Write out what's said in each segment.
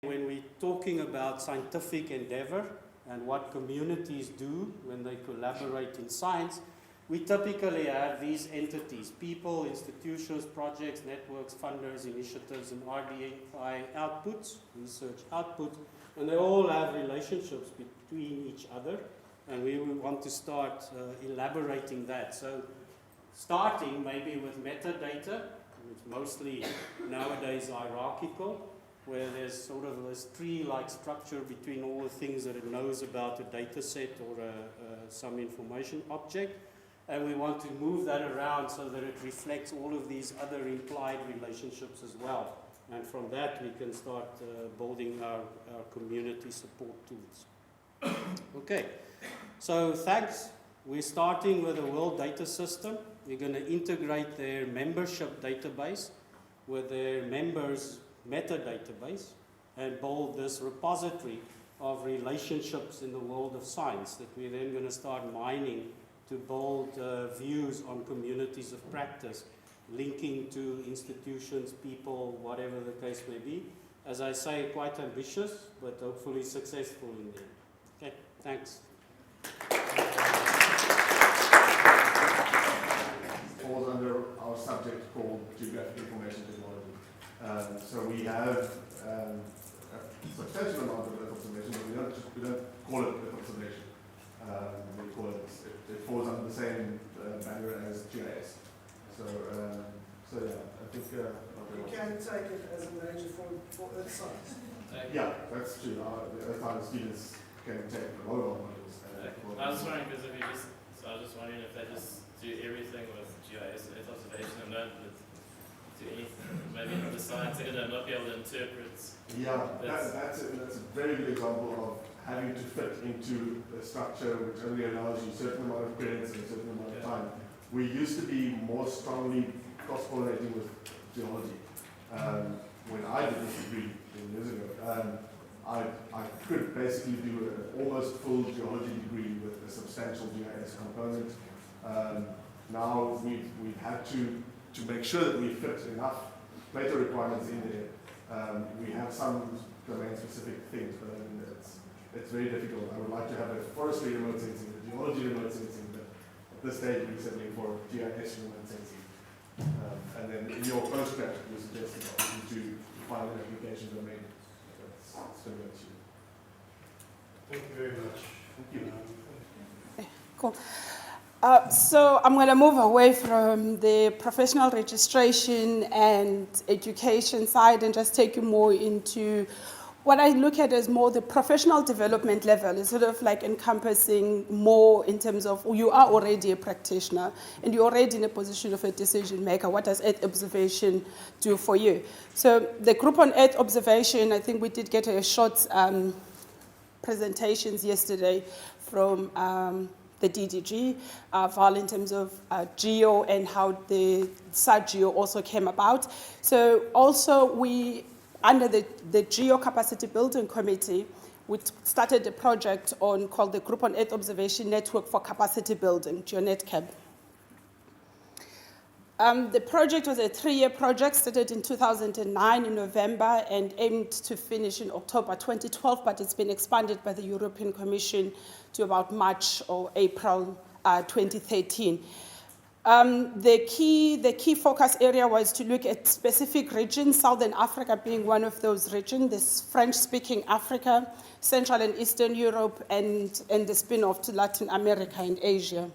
When we're talking about scientific endeavor and what communities do when they collaborate in science, we typically have these entities: people, institutions, projects, networks, funders, initiatives, and RDI outputs, research outputs, and they all have relationships between each other, and we want to start elaborating that. So starting maybe with metadata, which mostly nowadays hierarchical, where there's sort of this tree-like structure between all the things that it knows about a data set or some information object. And we want to move that around so that it reflects all of these other implied relationships as well. And from that, we can start building our community support tools. Okay, so thanks. We're starting with a World Data System. We're going to integrate their membership database with their members' metadatabase and build this repository of relationships in the world of science that we're then going to start mining to build views on communities of practice, linking to institutions, people, whatever the case may be. As I say, quite ambitious, but hopefully successful in the end. Okay, thanks. Falls under our subject called Geographic Information Technology. So we have a substantial amount of Earth observation, but we don't call it Earth observation. We call it falls under the same banner as GIS. So yeah, I think you can take it as a major for Earth science. Yeah, that's true. The Earth science students can take the mobile models. I was wondering because if I was just wondering if they just do everything with GIS and Earth observation and don't do anything, maybe the science end and not be able to interpret. Yeah, that's a very good example of having to fit into a structure which only allows you a certain amount of credits and a certain amount of time. We used to be more strongly cross-pollinating with geology. When I did this degree 10 years ago, I could basically do an almost full geology degree with a substantial GIS component. Now we've had to make sure that we fit enough Plato requirements in there. We have some domain-specific things, but I mean, it's very difficult. I would like to have a forestry remote sensing, a geology remote sensing, but at this stage we're settling for GIS remote sensing. And then in your postgrad, you suggested to find an application domain. That's still an issue. Thank you very much. Thank you. Cool. So I'm going to move away from the professional registration and education side and just take you more into what I look at as more the professional development level. It's sort of like encompassing more in terms of you are already a practitioner and you're already in a position of a decision maker. What does Earth observation do for you? So the group on Earth observation, I think we did get a short presentations yesterday from the DDG, Val, in terms of GEO and how the SA-GEO also came about. So also we, under the GEO Capacity Building Committee, we started a project called the Group on Earth Observation Network for Capacity Building, GeoNetCab. The project was a 3-year project, started in 2009 in November and aimed to finish in October 2012, but it's been expanded by the European Commission to about March or April 2013. The key focus area was to look at specific regions, Southern Africa being one of those regions, this French-speaking Africa, Central and Eastern Europe, and the spin-off to Latin America and Asia.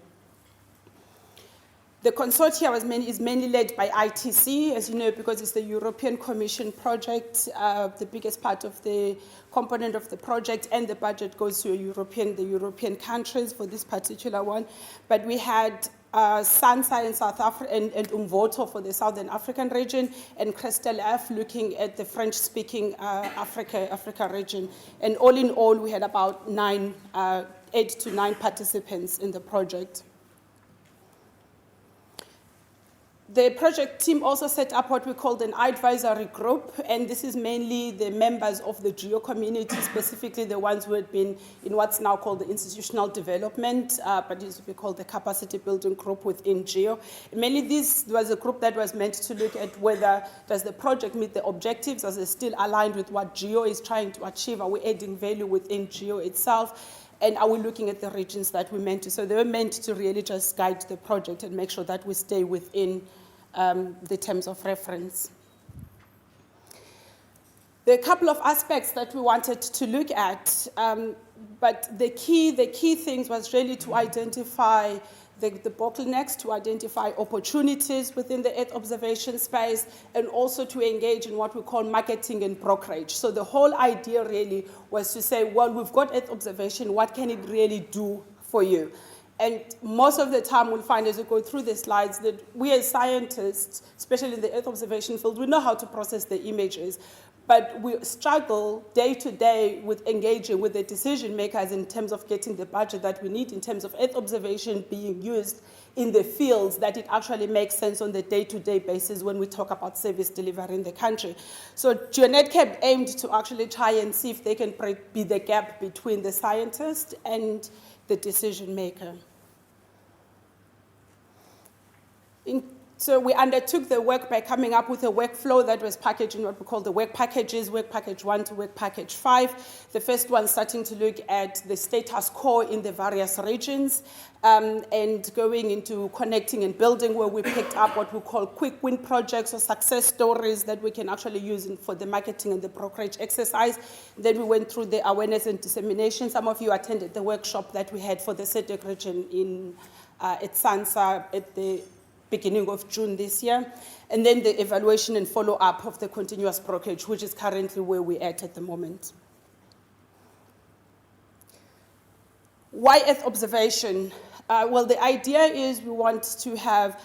The consortia is mainly led by ITC, as you know, because it's the European Commission project. The biggest part of the component of the project and the budget goes to the European countries for this particular one. But we had SANSA in South Africa and Umvoto for the Southern African region, and Crystal F looking at the French-speaking Africa region. And all in all, we had about 8 to 9 participants in the project. The project team also set up what we called an advisory group, and this is mainly the members of the GEO community, specifically the ones who had been in what's now called the institutional development, but used to be called the capacity building group within GEO. And mainly this was a group that was meant to look at whether does the project meet the objectives, is it still aligned with what GEO is trying to achieve, are we adding value within GEO itself, and are we looking at the regions that we meant to? So they were meant to really just guide the project and make sure that we stay within the terms of reference. There are a couple of aspects that we wanted to look at, but the key things was really to identify the bottlenecks, to identify opportunities within the Earth observation space, and also to engage in what we call marketing and brokerage. So the whole idea really was to say, well, we've got Earth observation, what can it really do for you? And most of the time we'll find as we go through the slides that we as scientists, especially in the Earth observation field, we know how to process the images, but we struggle day to day with engaging with the decision makers in terms of getting the budget that we need, in terms of Earth observation being used in the fields that it actually makes sense on the day-to-day basis when we talk about service delivery in the country. So GeoNetCap aimed to actually try and see if they can be the gap between the scientist and the decision maker. So we undertook the work by coming up with a workflow that was packaged in what we call the work packages, work package 1 to work package 5. The first one starting to look at the status quo in the various regions, and going into connecting and building, where we picked up what we call quick win projects or success stories that we can actually use for the marketing and the brokerage exercise. Then we went through the awareness and dissemination. Some of you attended the workshop that we had for the SEDEC region at SANSA at the beginning of June this year, and then the evaluation and follow-up of the continuous brokerage, which is currently where we're at the moment. Why Earth observation? Well, the idea is we want to have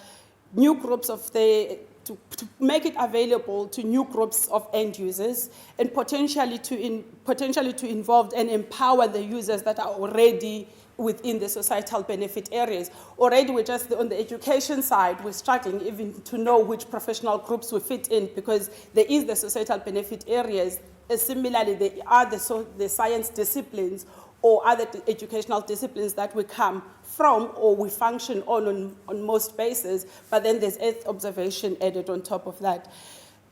new groups to make it available to new groups of end users, and potentially to involve and empower the users that are already within the societal benefit areas. Already we're just on the education side, we're struggling even to know which professional groups we fit in, because there is the societal benefit areas. Similarly, there are the science disciplines or other educational disciplines that we come from or we function on most bases, but then there's Earth observation added on top of that.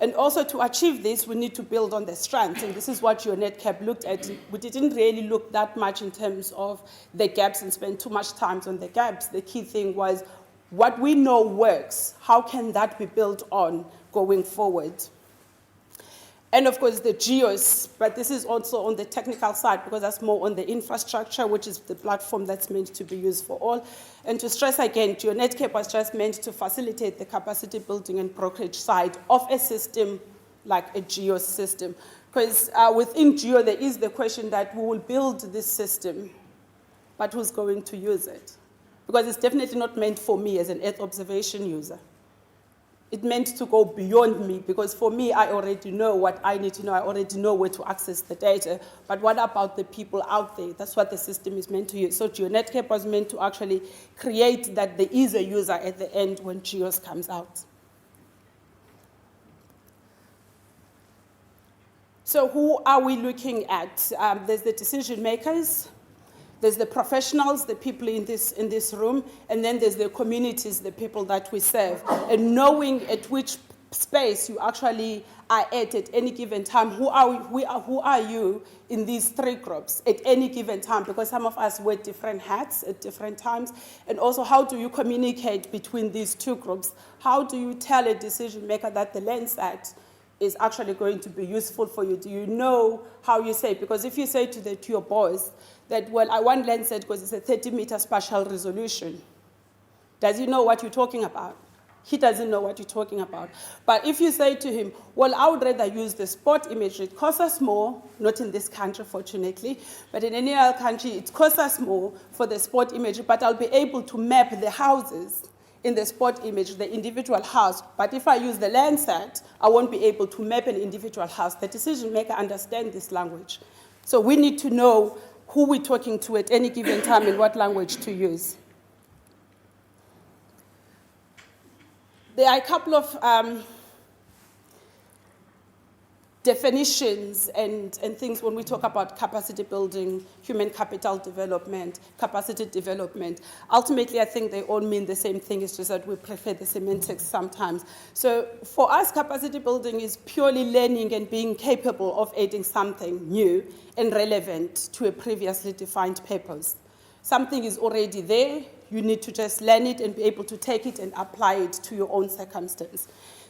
And also to achieve this, we need to build on the strengths, and this is what GeoNetCap looked at. We didn't really look that much in terms of the gaps and spend too much time on the gaps. The key thing was what we know works, how can that be built on going forward? And of course the GEOS, but this is also on the technical side because that's more on the infrastructure, which is the platform that's meant to be used for all. And to stress again, GeoNetCap was just meant to facilitate the capacity building and brokerage side of a system like a GEOS system. Because within GEO there is the question that we will build this system, but who's going to use it? Because it's definitely not meant for me as an Earth observation user. It meant to go beyond me, because for me, I already know what I need to know. I already know where to access the data. But what about the people out there? That's what the system is meant to use. So GeoNetCap was meant to actually create that there is a user at the end when GEOS comes out. So who are we looking at? There's the decision makers. There's the professionals, the people in this room, and then there's the communities, the people that we serve. And knowing at which space you actually are at any given time, who are you in these three groups at any given time? Because some of us wear different hats at different times. And also, how do you communicate between these two groups? How do you tell a decision maker that the Landsat is actually going to be useful for you? Do you know how you say? Because if you say to your boss that, well, I want Landsat because it's a 30-meter spatial resolution, does he know what you're talking about? He doesn't know what you're talking about. But if you say to him, well, I would rather use the spot imagery, it costs us more, not in this country, fortunately, but in any other country, it costs us more for the spot imagery, but I'll be able to map the houses in the spot image, the individual house. But if I use the Landsat, I won't be able to map an individual house. The decision maker understands this language. So we need to know who we're talking to at any given time and what language to use. There are a couple of definitions and things when we talk about capacity building, human capital development, capacity development. Ultimately, I think they all mean the same thing, it's just that we prefer the semantics sometimes. So for us, capacity building is purely learning and being capable of adding something new and relevant to a previously defined purpose. Something is already there, you need to just learn it and be able to take it and apply it to your own circumstance.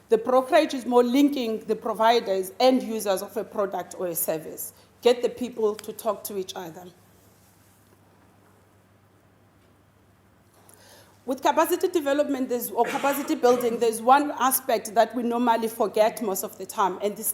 The brokerage is more linking the providers and users of a product or a service. Get the people to talk to each other. With capacity development or capacity building, there's one aspect that we normally forget most of the time, and this is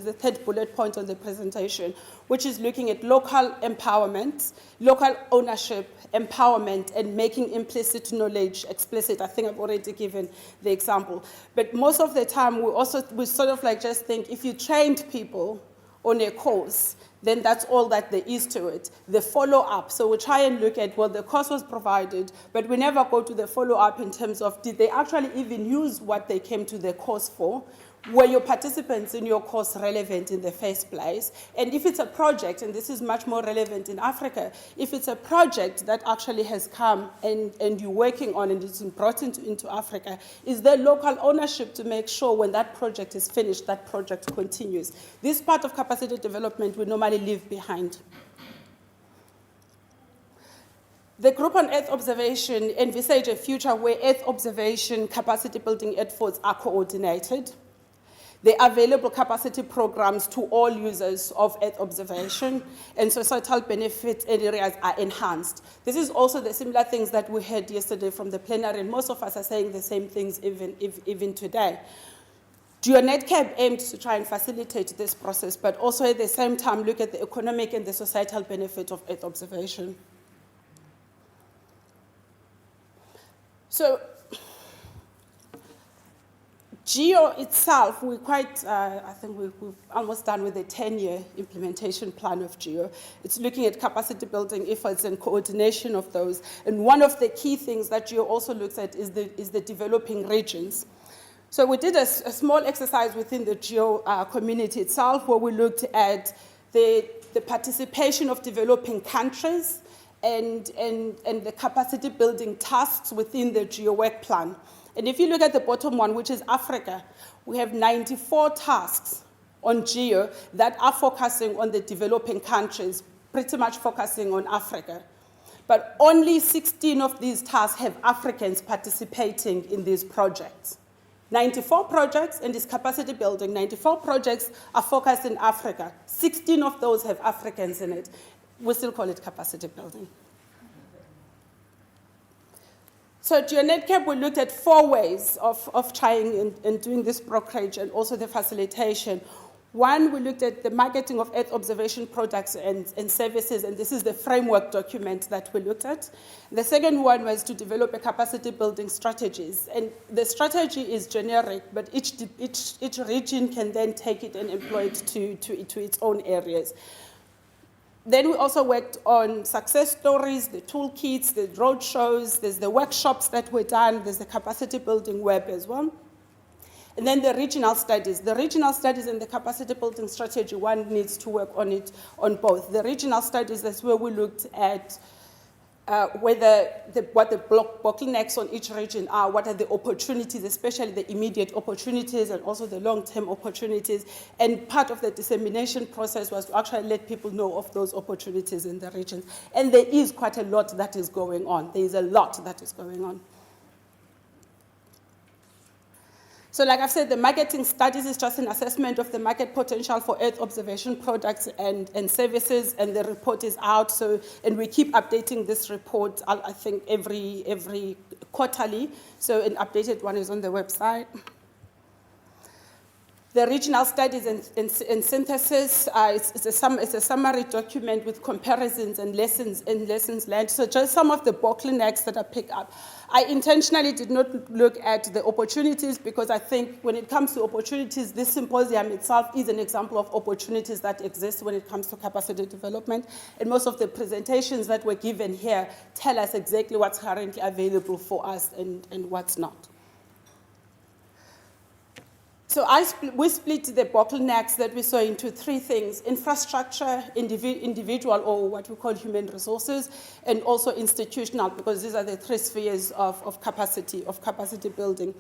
the third bullet point on the presentation, which is looking at local empowerment, local ownership, empowerment, and making implicit knowledge explicit. I think I've already given the example. But most of the time, we sort of like just think if you trained people on a course, then that's all that there is to it. The follow-up, so we try and look at, well, the course was provided, but we never go to the follow-up in terms of, did they actually even use what they came to the course for? Were your participants in your course relevant in the first place? And if it's a project, and this is much more relevant in Africa, if it's a project that actually has come and you're working on and it's been brought into Africa, is there local ownership to make sure when that project is finished, that project continues? This part of capacity development we normally leave behind. The group on Earth observation envisage a future where Earth observation capacity building efforts are coordinated. The available capacity programs to all users of Earth observation and societal benefit areas are enhanced. This is also the similar things that we heard yesterday from the plenary, and most of us are saying the same things even today. GeoNetCap aims to try and facilitate this process, but also at the same time look at the economic and the societal benefit of Earth observation. So, GEO itself, we're quite, I think we've almost done with the 10-year implementation plan of GEO. It's looking at capacity building efforts and coordination of those. And one of the key things that GEO also looks at is the developing regions. So we did a small exercise within the GEO community itself where we looked at the participation of developing countries and the capacity building tasks within the GEO work plan. And if you look at the bottom one, which is Africa, we have 94 tasks on GEO that are focusing on the developing countries, pretty much focusing on Africa. But only 16 of these tasks have Africans participating in these projects. 94 projects in this capacity building, 94 projects are focused in Africa. 16 of those have Africans in it. We still call it capacity building. So GeoNetCap, we looked at 4 ways of trying and doing this brokerage and also the facilitation. One, we looked at the marketing of Earth observation products and services, and this is the framework document that we looked at. The second one was to develop a capacity building strategies. And the strategy is generic, but each region can then take it and employ it to its own areas. Then we also worked on success stories, the toolkits, the road shows, there's the workshops that were done, there's the capacity building web as well. And then the regional studies. The regional studies and the capacity building strategy, one needs to work on it on both. The regional studies, that's where we looked at what the bottlenecks on each region are, what are the opportunities, especially the immediate opportunities and also the long-term opportunities. And part of the dissemination process was to actually let people know of those opportunities in the regions. And there is quite a lot that is going on. There is a lot that is going on. So like I've said, the marketing studies is just an assessment of the market potential for Earth observation products and services, and the report is out. So, and we keep updating this report, I think, every quarterly. So an updated one is on the website. The regional studies and synthesis, it's a summary document with comparisons and lessons learned. So just some of the bottlenecks that I picked up. I intentionally did not look at the opportunities because I think when it comes to opportunities, this symposium itself is an example of opportunities that exist when it comes to capacity development. And most of the presentations that were given here tell us exactly what's currently available for us and what's not. So we split the bottlenecks that we saw into three things: infrastructure, individual, or what we call human resources, and also institutional, because these are the three spheres of capacity building.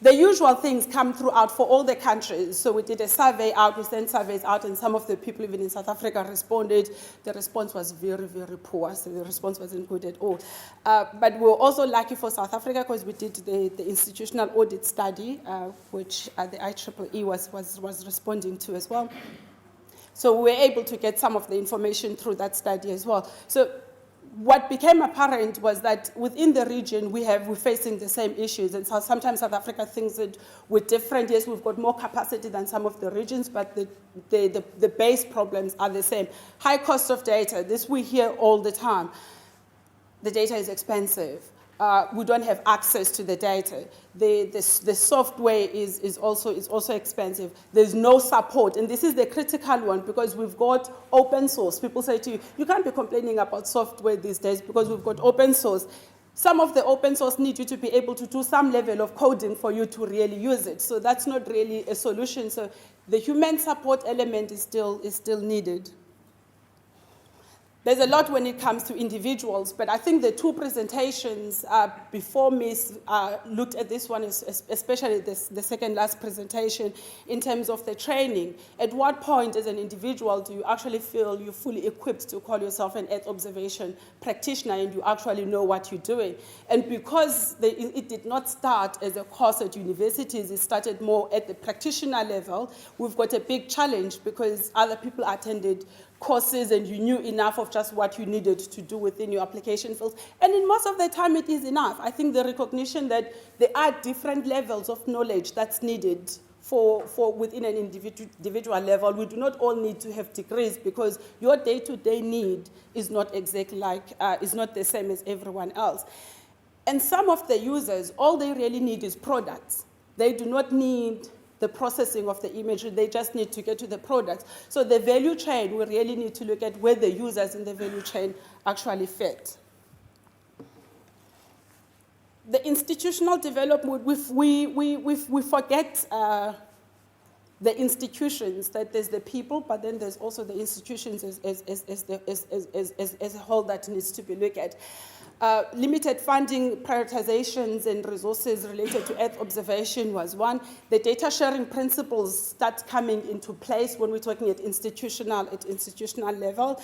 The usual things come throughout for all the countries. So we did a survey out, we sent surveys out, and some of the people even in South Africa responded. The response was very, very poor, so the response wasn't good at all. But we were also lucky for South Africa because we did the institutional audit study, which the IEEE was responding to as well. So we were able to get some of the information through that study as well. So what became apparent was that within the region, we're facing the same issues. And so sometimes South Africa thinks that we're different. Yes, we've got more capacity than some of the regions, but the base problems are the same. High cost of data, this we hear all the time. The data is expensive. We don't have access to the data. The software is also expensive. There's no support, and this is the critical one because we've got open source. People say to you, you can't be complaining about software these days because we've got open source. Some of the open source need you to be able to do some level of coding for you to really use it. So that's not really a solution. So the human support element is still needed. There's a lot when it comes to individuals, but I think the two presentations before me looked at this one, especially the second last presentation, in terms of the training. At what point as an individual do you actually feel you're fully equipped to call yourself an Earth observation practitioner and you actually know what you're doing? And because it did not start as a course at universities, it started more at the practitioner level, we've got a big challenge because other people attended courses and you knew enough of just what you needed to do within your application fields. And in most of the time, it is enough. I think the recognition that there are different levels of knowledge that's needed for within an individual level. We do not all need to have degrees because your day-to-day need is not exactly is not the same as everyone else. And some of the users, all they really need is products. They do not need the processing of the imagery, they just need to get to the products. So the value chain, we really need to look at where the users in the value chain actually fit. The institutional development, we forget the institutions, that there's the people, but then there's also the institutions as a whole that needs to be looked at. Limited funding, prioritizations, and resources related to Earth observation was one. The data sharing principles start coming into place when we're talking at institutional level.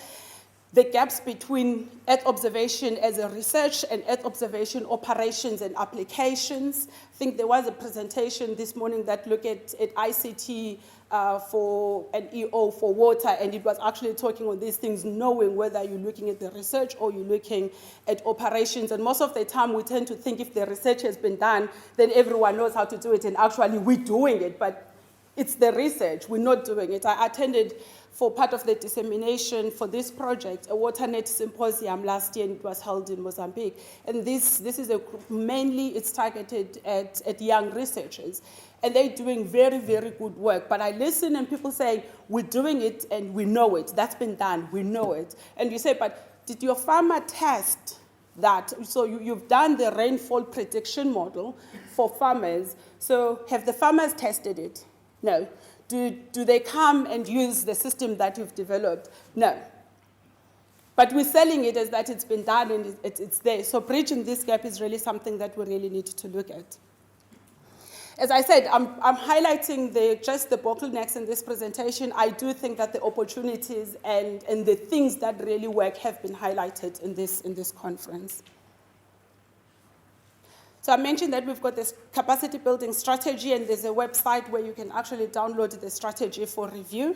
The gaps between Earth observation as a research and Earth observation operations and applications. I think there was a presentation this morning that looked at ICT for an EO for water, and it was actually talking on these things, knowing whether you're looking at the research or you're looking at operations. And most of the time, we tend to think if the research has been done, then everyone knows how to do it, and actually we're doing it, but it's the research, we're not doing it. I attended, for part of the dissemination for this project, a WaterNet Symposium last year, and it was held in Mozambique. And this is mainly it's targeted at young researchers. And they're doing very, very good work. But I listen and people say, we're doing it and we know it. That's been done, we know it. And you say, but did your farmer test that? So you've done the rainfall prediction model for farmers. So have the farmers tested it? No. Do they come and use the system that you've developed? No. But we're selling it as that it's been done and it's there. So bridging this gap is really something that we really need to look at. As I said, I'm highlighting just the bottlenecks in this presentation. I do think that the opportunities and the things that really work have been highlighted in this conference. So I mentioned that we've got this capacity building strategy, and there's a website where you can actually download the strategy for review.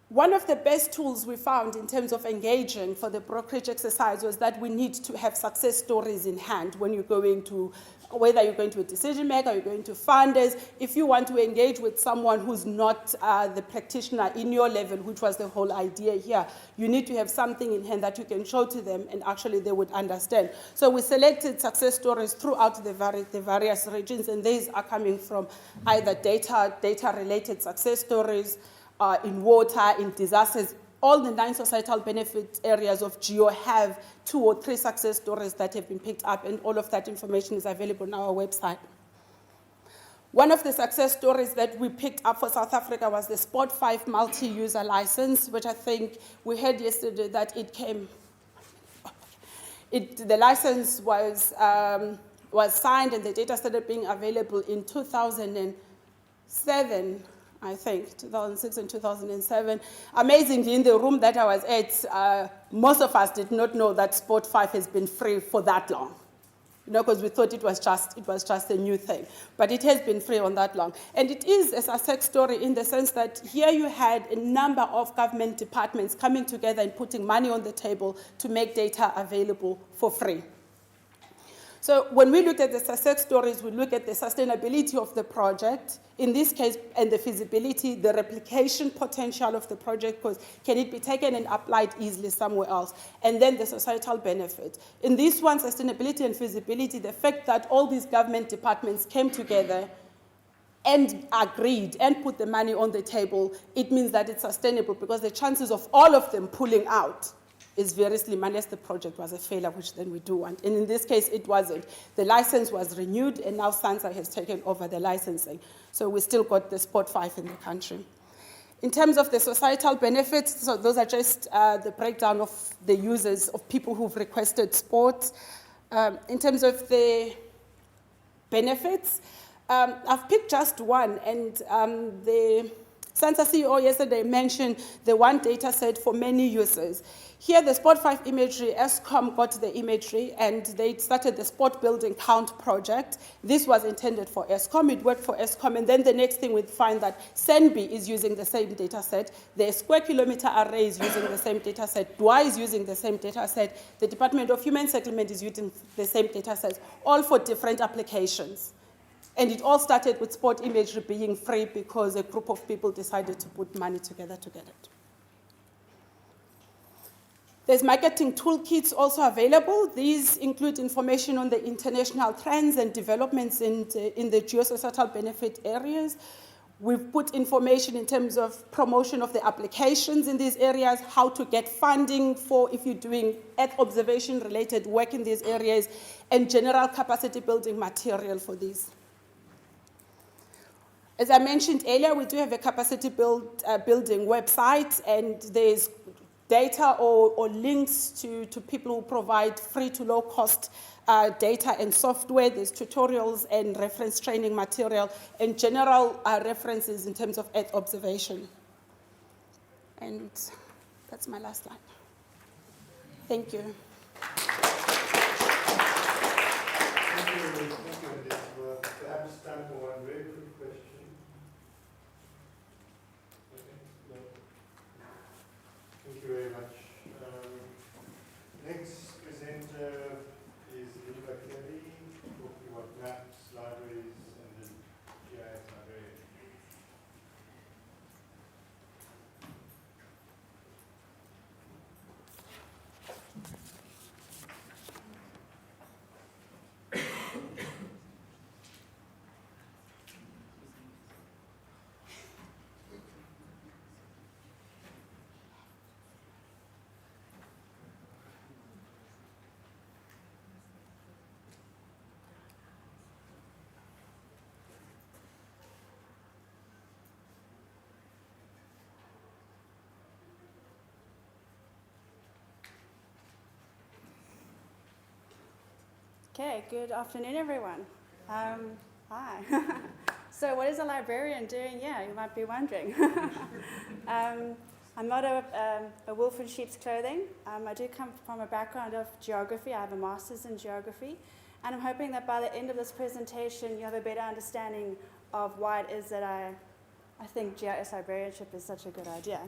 One of the best tools we found in terms of engaging for the brokerage exercise was that we need to have success stories in hand when you're going to, whether you're going to a decision maker, you're going to funders. If you want to engage with someone who's not the practitioner in your level, which was the whole idea here, you need to have something in hand that you can show to them and actually they would understand. So we selected success stories throughout the various regions, and these are coming from either data-related success stories, in water, in disasters. All the 9 societal benefit areas of GEO have 2 or 3 success stories that have been picked up, and all of that information is available on our website. One of the success stories that we picked up for South Africa was the Spot 5 multi-user license, which I think we heard yesterday that it came. The license was signed and the data started being available in 2007, I think, 2006 and 2007. Amazingly, in the room that I was at, most of us did not know that Spot 5 has been free for that long. Because we thought it was just a new thing. But it has been free on that long. And it is a success story in the sense that here you had a number of government departments coming together and putting money on the table to make data available for free. So when we look at the success stories, we look at the sustainability of the project, in this case, and the feasibility, the replication potential of the project, because can it be taken and applied easily somewhere else, and then the societal benefit. In this one, sustainability and feasibility, the fact that all these government departments came together and agreed and put the money on the table, it means that it's sustainable because the chances of all of them pulling out is very slim unless the project was a failure, which then we do want. And in this case, it wasn't. The license was renewed, and now SANSA has taken over the licensing. So we still got the Spot 5 in the country. In terms of the societal benefits, so those are just the breakdown of the users, of people who've requested sports. In terms of the benefits, I've picked just one, and the SANSA CEO yesterday mentioned the one data set for many users. Here, the Spot 5 imagery, Eskom got the imagery, and they started the Spot Building Count project. This was intended for Eskom. It worked for Eskom, and then the next thing we'd find that SENBI is using the same data set. The Square Kilometre Array is using the same data set. DWA is using the same data set. The Department of Human Settlement is using the same data sets, all for different applications. And it all started with Spot imagery being free because a group of people decided to put money together to get it. There's marketing toolkits also available. These include information on the international trends and developments in the geosocietal benefit areas. We've put information in terms of promotion of the applications in these areas, how to get funding for if you're doing Earth observation-related work in these areas, and general capacity building material for these. As I mentioned earlier, we do have a capacity building website, and there's data or links to people who provide free to low cost data and software. There's tutorials and reference training material and general references in terms of Earth observation. And that's my last slide. Thank you. Thank you, Elizabeth. Perhaps time for one very quick question. No. Thank you very much. Next presenter is Linda Kelly, talking about maps, libraries, and the GIS librarian. Okay, good afternoon, everyone. Hi. So what is a librarian doing here? You might be wondering. I'm not a wolf in sheep's clothing. I do come from a background of geography. I have a master's in geography. And I'm hoping that by the end of this presentation, you have a better understanding of why it is that I think GIS librarianship is such a good idea.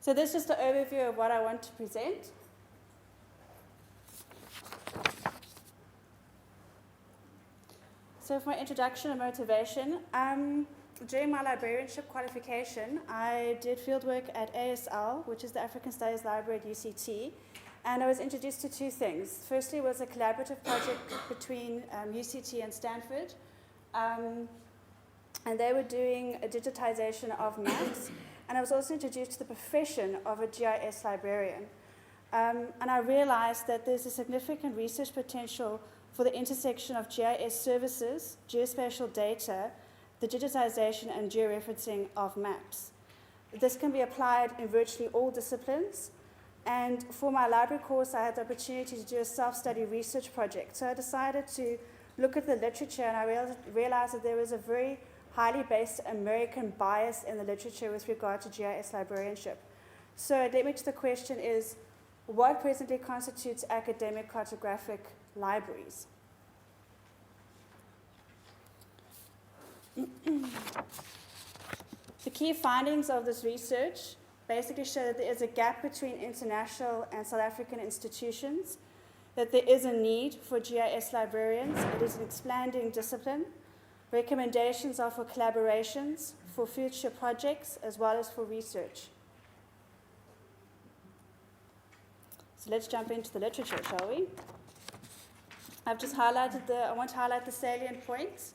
So this is just an overview of what I want to present. So for my introduction and motivation, during my librarianship qualification, I did fieldwork at ASL, which is the African Studies Library at UCT, and I was introduced to two things. Firstly was a collaborative project between UCT and Stanford, and they were doing a digitization of maps. And I was also introduced to the profession of a GIS librarian. And I realized that there's a significant research potential for the intersection of GIS services, geospatial data, the digitization and georeferencing of maps. This can be applied in virtually all disciplines. And for my library course, I had the opportunity to do a self-study research project. So I decided to look at the literature, and I realized that there was a very highly based American bias in the literature with regard to GIS librarianship. So it led me to the question is, what presently constitutes academic cartographic libraries? The key findings of this research basically show that there is a gap between international and South African institutions, that there is a need for GIS librarians. It is an expanding discipline. Recommendations are for collaborations, for future projects, as well as for research. So let's jump into the literature, shall we? I want to highlight the salient points.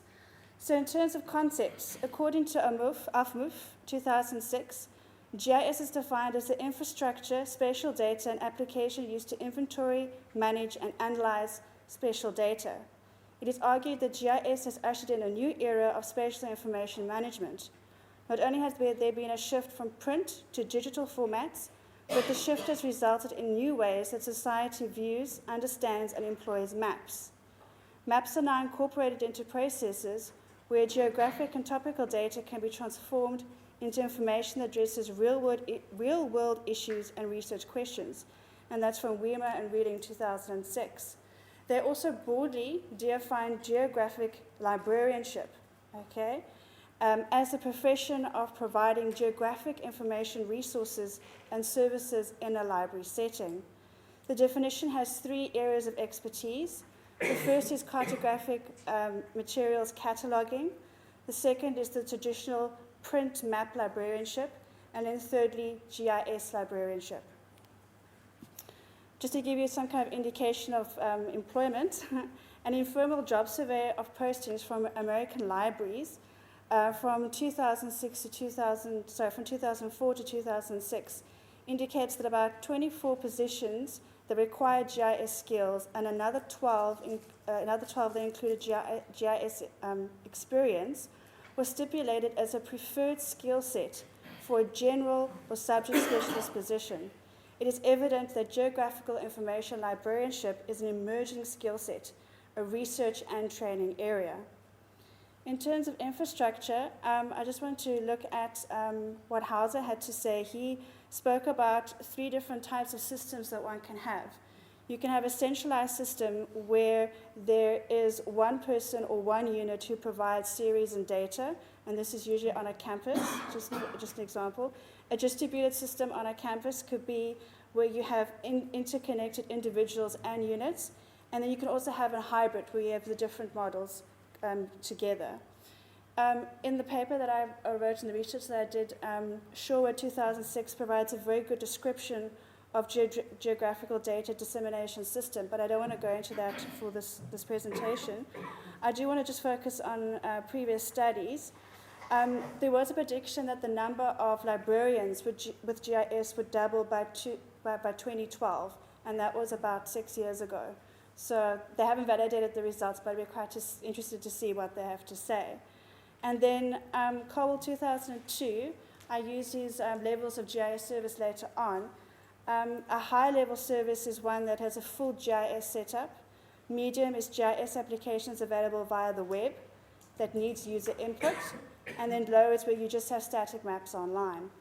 So in terms of concepts, according to AFMUF 2006, GIS is defined as the infrastructure, spatial data, and application used to inventory, manage, and analyze spatial data. It is argued that GIS has ushered in a new era of spatial information management. Not only has there been a shift from print to digital formats, but the shift has resulted in new ways that society views, understands, and employs maps. Maps are now incorporated into processes where geographic and topical data can be transformed into information that addresses real-world issues and research questions. And that's from Weimer and Reading 2006. They also broadly define geographic librarianship, as a profession of providing geographic information resources and services in a library setting. The definition has 3 areas of expertise. The first is cartographic materials cataloging. The second is the traditional print map librarianship. And then thirdly, GIS librarianship. Just to give you some kind of indication of employment, an informal job survey of postings from American libraries from 2004 to 2006 indicates that about 24 positions that required GIS skills and another 12 that included GIS experience was stipulated as a preferred skill set for a general or subject specialist position. It is evident that geographical information librarianship is an emerging skill set, a research and training area. In terms of infrastructure, I just want to look at what Hauser had to say. He spoke about 3 different types of systems that one can have. You can have a centralized system where there is one person or one unit who provides series and data, and this is usually on a campus, just an example. A distributed system on a campus could be where you have interconnected individuals and units, and then you can also have a hybrid where you have the different models together. In the paper that I wrote in the research that I did, Shorwood 2006 provides a very good description of geographical data dissemination system, but I don't want to go into that for this presentation. I do want to just focus on previous studies. There was a prediction that the number of librarians with GIS would double by 2012, and that was about 6 years ago. So they haven't validated the results, but we're quite interested to see what they have to say. And then Cowell 2002, I used these levels of GIS service later on. A high-level service is one that has a full GIS setup. Medium is GIS applications available via the web that needs user input. And then low is where you just have static maps online.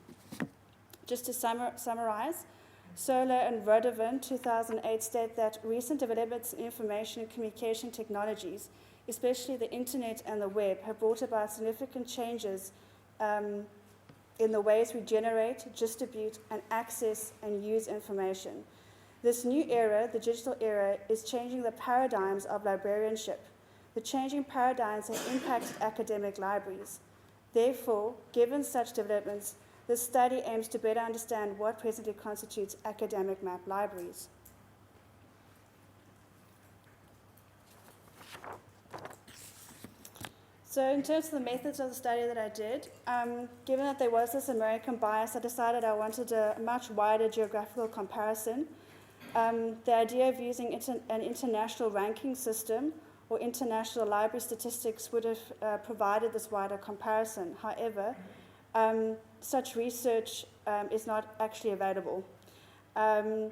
Just to summarize, Solar and Rodovan 2008 state that recent developments in information and communication technologies, especially the internet and the web, have brought about significant changes in the ways we generate, distribute, and access and use information. This new era, the digital era, is changing the paradigms of librarianship. The changing paradigms have impacted academic libraries. Therefore, given such developments, this study aims to better understand what presently constitutes academic map libraries. So in terms of the methods of the study that I did, given that there was this American bias, I decided I wanted a much wider geographical comparison. the idea of using an international ranking system or international library statistics would have provided this wider comparison. However, such research is not actually available. The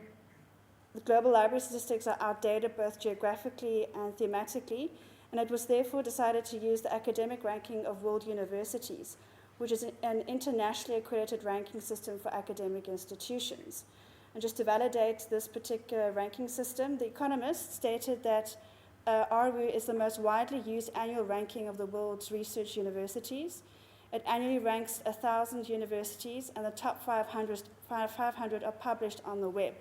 global library statistics are outdated both geographically and thematically, and it was therefore decided to use the academic ranking of world universities, which is an internationally accredited ranking system for academic institutions. And just to validate this particular ranking system, The Economist stated that RWU is the most widely used annual ranking of the world's research universities. It annually ranks 1,000 universities, and the top 500 are published on the web.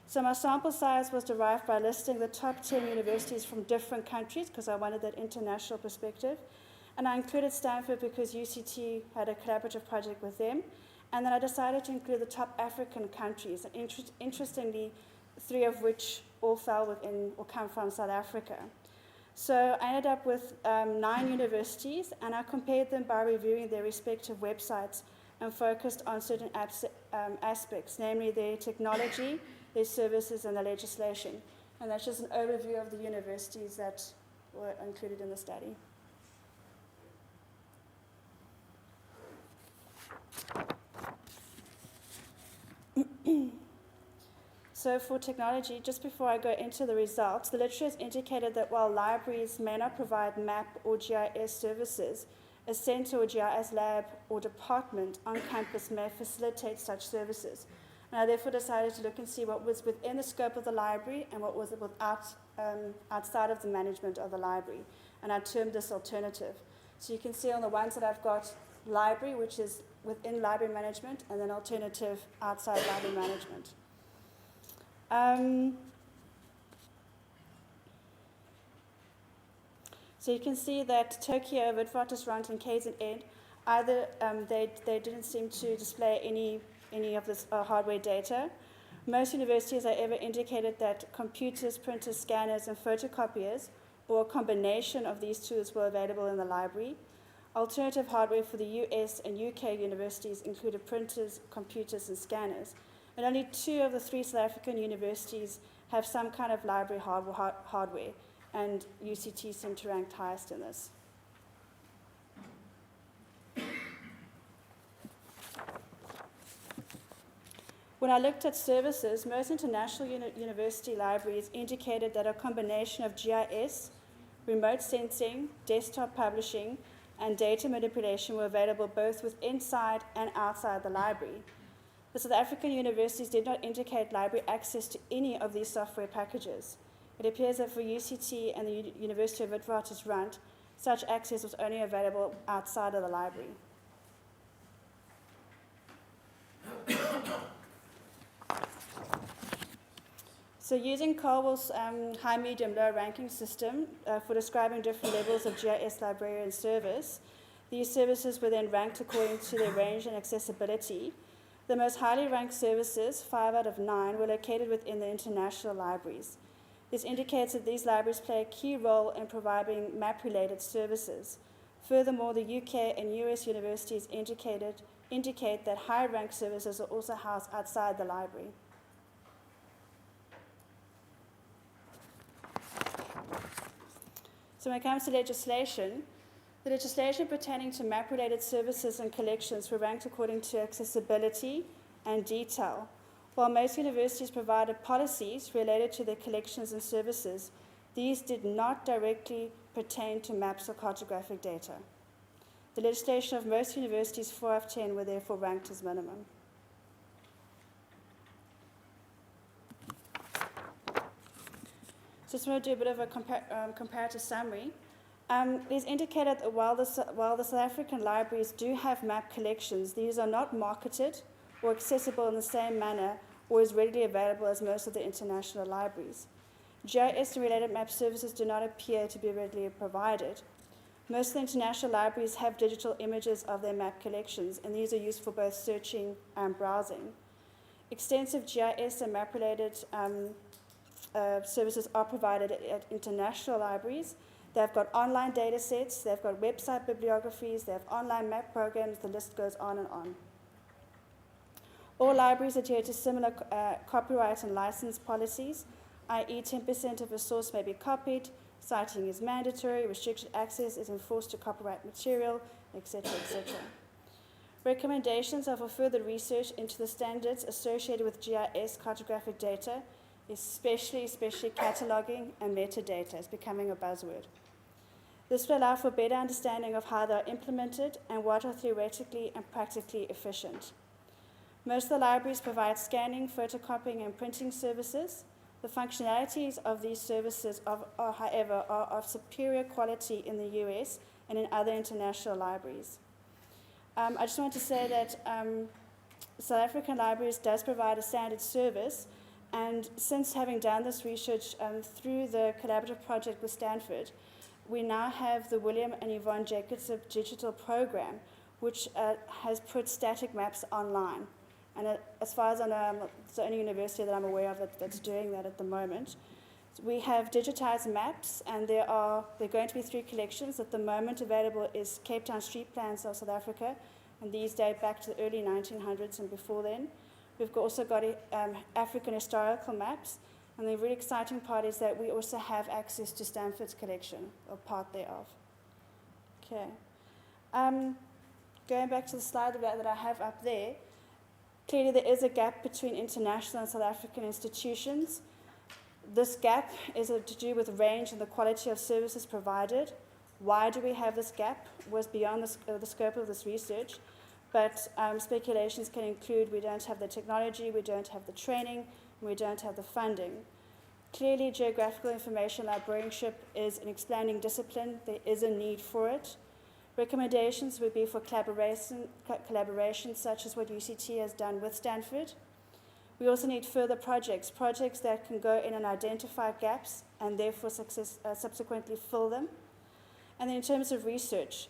So my sample size was derived by listing the top 10 universities from different countries, because I wanted that international perspective. And I included Stanford because UCT had a collaborative project with them. And then I decided to include the top African countries, and interestingly, 3 of which all fell within or come from South Africa. So I ended up with 9 universities, and I compared them by reviewing their respective websites and focused on certain aspects, namely their technology, their services, and the legislation. And that's just an overview of the universities that were included in the study. So for technology, just before I go into the results, the literature has indicated that while libraries may not provide map or GIS services, a center or GIS lab or department on campus may facilitate such services. And I therefore decided to look and see what was within the scope of the library and what was outside of the management of the library. And I termed this alternative. So you can see on the ones that I've got library, which is within library management, and then alternative outside library management. So you can see that Tokyo, Witwatersrand, and KZN, either they didn't seem to display any of this hardware data. Most universities, however, indicated that computers, printers, scanners, and photocopiers, or a combination of these tools, were available in the library. Alternative hardware for the US and UK universities included printers, computers, and scanners. And only 2 of the 3 South African universities have some kind of library hardware, and UCT seemed to rank highest in this. When I looked at services, most international university libraries indicated that a combination of GIS, remote sensing, desktop publishing, and data manipulation were available both inside and outside the library. The South African universities did not indicate library access to any of these software packages. It appears that for UCT and the University of Witwatersrand, such access was only available outside of the library. So using Carwell's high, medium, low ranking system for describing different levels of GIS librarian service, these services were then ranked according to their range and accessibility. The most highly ranked services, 5 out of 9, were located within the international libraries. This indicates that these libraries play a key role in providing map-related services. Furthermore, the UK and US universities indicate that high-ranked services are also housed outside the library. So when it comes to legislation, the legislation pertaining to map-related services and collections were ranked according to accessibility and detail. While most universities provided policies related to their collections and services, these did not directly pertain to maps or cartographic data. The legislation of most universities, 4 out of 10, were therefore ranked as minimum. Just want to do a bit of a comparative summary. It is indicated that while the South African libraries do have map collections, these are not marketed or accessible in the same manner or as readily available as most of the international libraries. GIS and related map services do not appear to be readily provided. Most of the international libraries have digital images of their map collections, and these are used for both searching and browsing. Extensive GIS and map-related services are provided at international libraries. They've got online data sets, they've got website bibliographies, they have online map programs, the list goes on and on. All libraries adhere to similar copyright and license policies, i.e. 10% of a source may be copied, citing is mandatory, restricted access is enforced to copyright material, etc., etc. Recommendations are for further research into the standards associated with GIS cartographic data, especially cataloging and metadata is becoming a buzzword. This will allow for better understanding of how they are implemented and what are theoretically and practically efficient. Most of the libraries provide scanning, photocopying, and printing services. The functionalities of these services, however, are of superior quality in the US and in other international libraries. I just want to say that South African Libraries does provide a standard service, and since having done this research through the collaborative project with Stanford, we now have the William and Yvonne Jacobson digital program, which has put static maps online. And as far as I know, it's the only university that I'm aware of that's doing that at the moment. We have digitized maps, and there are going to be 3 collections. At the moment available is CapeTown street plans of South Africa, and these date back to the early 1900s and before then. We've also got African historical maps, and the really exciting part is that we also have access to Stanford's collection, or part thereof. Okay. Going back to the slide that I have up there, clearly there is a gap between international and South African institutions. This gap is to do with range and the quality of services provided. Why do we have this gap was beyond the scope of this research, but speculations can include we don't have the technology, we don't have the training, and we don't have the funding. Clearly, geographical information librarianship is an expanding discipline. There is a need for it. Recommendations would be for collaboration such as what UCT has done with Stanford. We also need further projects that can go in and identify gaps and therefore subsequently fill them. And then in terms of research,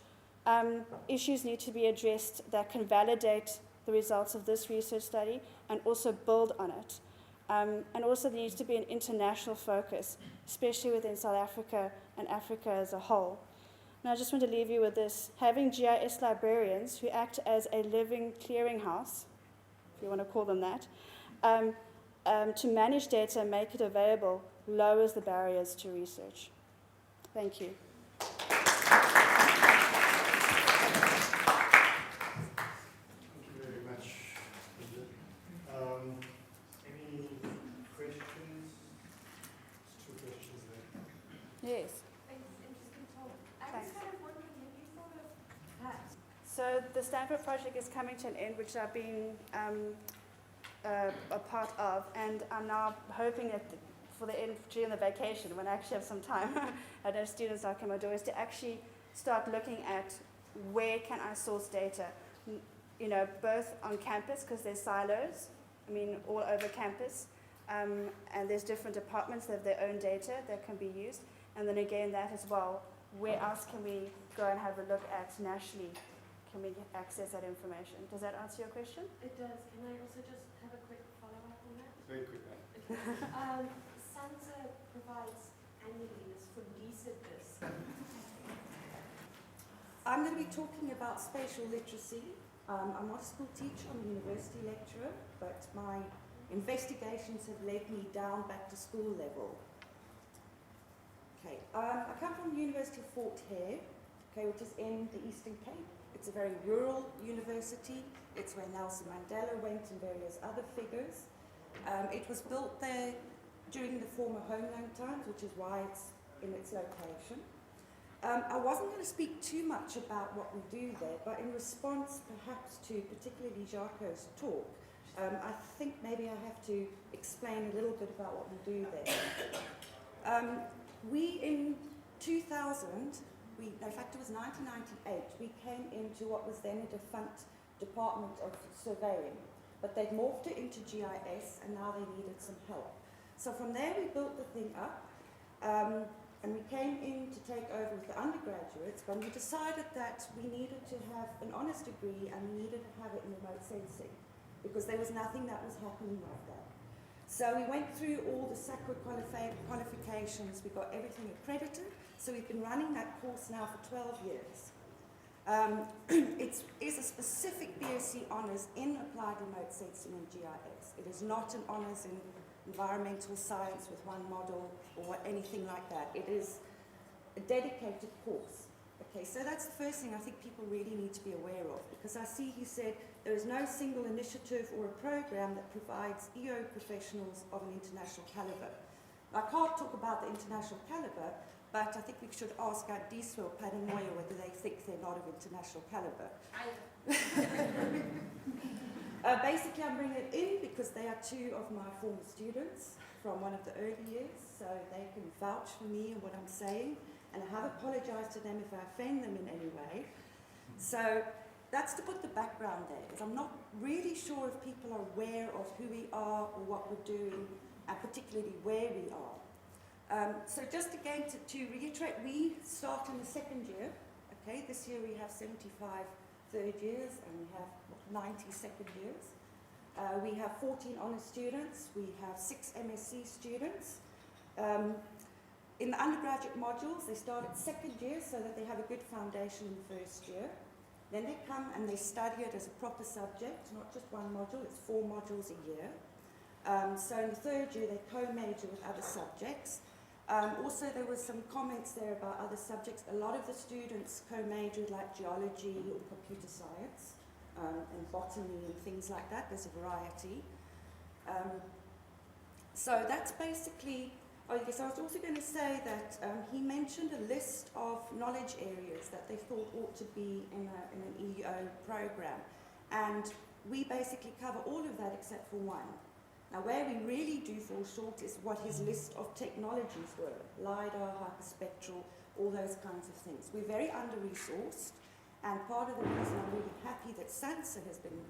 issues need to be addressed that can validate the results of this research study and also build on it. And also there needs to be an international focus, especially within South Africa and Africa as a whole. And I just want to leave you with this. Having GIS librarians who act as a living clearinghouse, if you want to call them that, to manage data and make it available lowers the barriers to research. Thank you. Thank you very much. Any questions? 2 questions there. Yes. Interesting talk. I Thanks. was kind of wondering, have you thought of perhaps So the Stanford project is coming to an end, which I've been a part of, and I'm now hoping that for the end, during the vacation, when I actually have some time, I know students knock on my door, is to actually start looking at where can I source data, you know, both on campus, because there's silos, I mean, all over campus, and there's different departments that have their own data that can be used, and then again that as well, where else can we go and have a look at nationally? Can we access that information? Does that answer your question? it does? Can I also just have a quick follow-up on that? Very quick. SANTA provides annually this for this. I'm going to be talking about spatial literacy. I'm not a school teacher, I'm a university lecturer, but my investigations have led me down back to school level. Okay, I come from the University of Fort Hare, okay, which is in the Eastern Cape. It's a very rural university. It's where Nelson Mandela went and various other figures. It was built there during the former homeland times, which is why it's in its location. I wasn't going to speak too much about what we do there, but in response perhaps to particularly Jacques's talk, I think maybe I have to explain a little bit about what we do there. We in 2000, in fact it was 1998, we came into what was then a defunct Department of Surveying, but they'd morphed it into GIS and now they needed some help. So from there we built the thing up, and we came in to take over with the undergraduates, but we decided that we needed to have an honours degree and we needed to have it in remote sensing because there was nothing that was happening like that. So we went through all the SACWA qualifications, we got everything accredited, so we've been running that course now for 12 years. It is a specific BSc honours in applied remote sensing and GIS. It is not an honours in environmental science with one model or anything like that. It is a dedicated course. Okay, so that's the first thing I think people really need to be aware of, because I see he said there is no single initiative or a program that provides EO professionals of an international caliber. I can't talk about the international caliber, but I think we should ask our DSWIL Paranoia whether they think they're not of international caliber. Basically, I'm bringing it in because they are two of my former students from one of the early years, so they can vouch for me and what I'm saying, and I have apologized to them if I offend them in any way. So that's to put the background there, because I'm not really sure if people are aware of who we are or what we're doing, and particularly where we are. So just again to reiterate, we start in the second year. Okay, this year we have 75 third years and we have 90 second years. We have 14 honours students, we have 6 MSc students. In the undergraduate modules, they start at second year so that they have a good foundation in first year. Then they come and they study it as a proper subject, not just one module, it's 4 modules a year. So in the third year, they co-major with other subjects. Also, there were some comments there about other subjects. A lot of the students co-majored like geology or computer science and botany and things like that. There's a variety. So that's basically, oh yes, I was also going to say that he mentioned a list of knowledge areas that they thought ought to be in an EO program. And we basically cover all of that except for one. Now, where we really do fall short is what his list of technologies were. LiDAR, hyperspectral, all those kinds of things. We're very under-resourced, and part of the reason I'm really happy that SANSA has been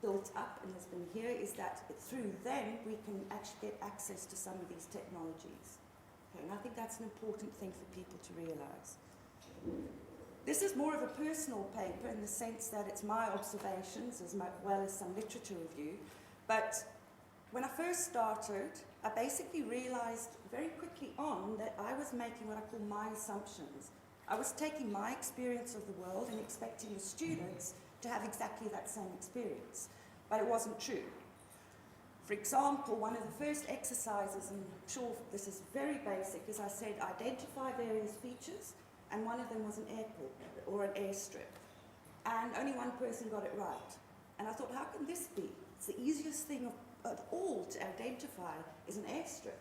built up and has been here is that through them we can actually get access to some of these technologies. Okay, and I think that's an important thing for people to realise. This is more of a personal paper in the sense that it's my observations as well as some literature review, but when I first started, I basically realized very quickly on that I was making what I call my assumptions. I was taking my experience of the world and expecting the students to have exactly that same experience, but it wasn't true. For example, one of the first exercises, and I'm sure this is very basic, is I said identify various features, and one of them was an airport or an airstrip. And only one person got it right. And I thought, how can this be? It's the easiest thing of all to identify is an airstrip.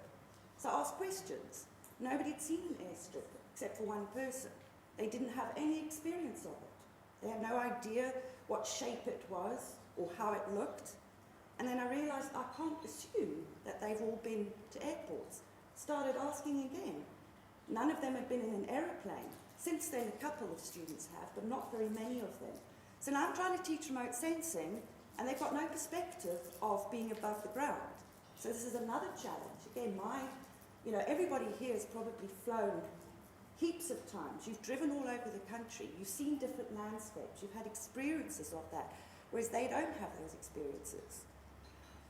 So I asked questions. Nobody had seen an airstrip except for one person. They didn't have any experience of it. They had no idea what shape it was or how it looked. And then I realized I can't assume that they've all been to airports. Started asking again. None of them had been in an aeroplane. Since then, a couple of students have, but not very many of them. So now I'm trying to teach remote sensing, and they've got no perspective of being above the ground. So this is another challenge. Again, everybody here has probably flown heaps of times. You've driven all over the country. You've seen different landscapes. You've had experiences of that, whereas they don't have those experiences.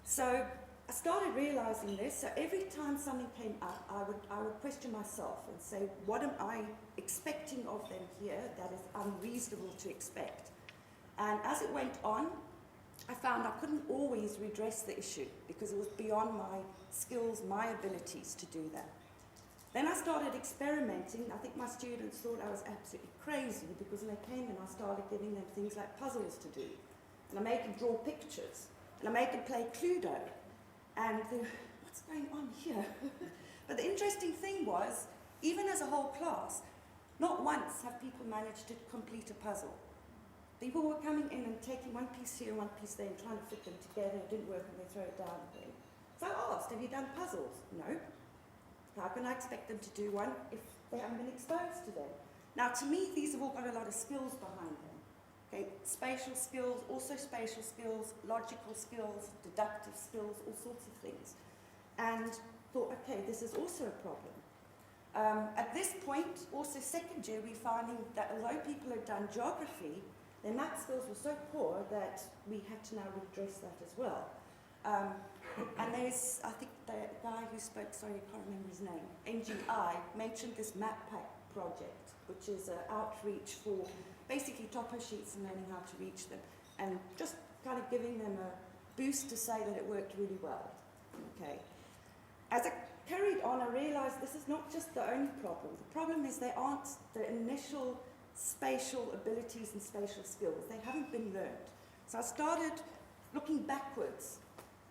So I started realizing this. So every time something came up, I would question myself and say, what am I expecting of them here that is unreasonable to expect? And as it went on, I found I couldn't always redress the issue because it was beyond my skills, my abilities to do that. Then I started experimenting. I think my students thought I was absolutely crazy because when they came in, I started giving them things like puzzles to do. And I made them draw pictures. And I made them play Cluedo. And they were, what's going on here? But the interesting thing was, even as a whole class, not once have people managed to complete a puzzle. People were coming in and taking one piece here, one piece there, and trying to fit them together. It didn't work, and they throw it down again. So I asked, have you done puzzles? No. How can I expect them to do one if they haven't been exposed to them? Now, to me, these have all got a lot of skills behind them. Okay, spatial skills, also spatial skills, logical skills, deductive skills, all sorts of things. And thought, okay, this is also a problem. At this point, also second year, we're finding that although people had done geography, their math skills were so poor that we had to now redress that as well. And there's, I think the guy who spoke, sorry, I can't remember his name, NGI, mentioned this map pack project, which is an outreach for basically topo sheets and learning how to reach them, and just kind of giving them a boost to say that it worked really well. Okay. As I carried on, I realized this is not just the only problem. The problem is they aren't the initial spatial abilities and spatial skills. They haven't been learned. So I started looking backwards.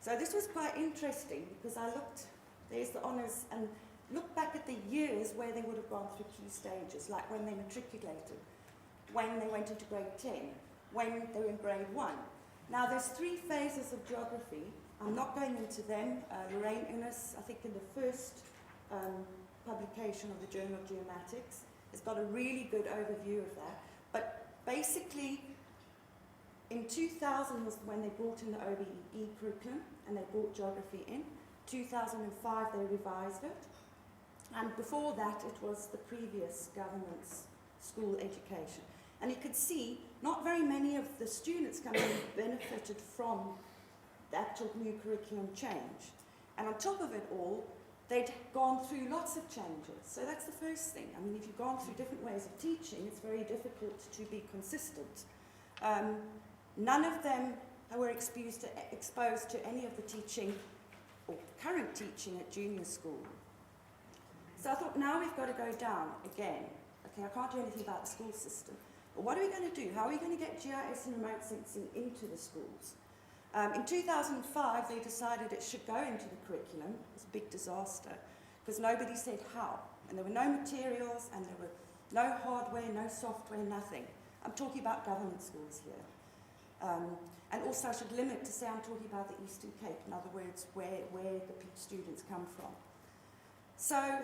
So this was quite interesting because I looked, there's the honours, and looked back at the years where they would have gone through key stages, like when they matriculated, when they went into grade 10, when they were in grade 1. Now there's 3 phases of geography. I'm not going into them. Lorraine Innes, I think in the first publication of the Journal of Geomatics, has got a really good overview of that. But basically, in 2000 was when they brought in the OBE curriculum and they brought geography in. 2005 they revised it. And before that it was the previous government's school education. And you could see not very many of the students coming in benefited from the actual new curriculum change. And on top of it all, they'd gone through lots of changes. So that's the first thing. I mean, if you've gone through different ways of teaching, it's very difficult to be consistent. None of them were exposed to any of the teaching or current teaching at junior school. So I thought, now we've got to go down again. Okay, I can't do anything about the school system. But what are we going to do? How are we going to get GIS and remote sensing into the schools? In 2005, they decided it should go into the curriculum. It was a big disaster because nobody said how. And there were no materials and there were no hardware, no software, nothing. I'm talking about government schools here. And also I should limit to say I'm talking about the Eastern Cape, in other words, where the students come from. So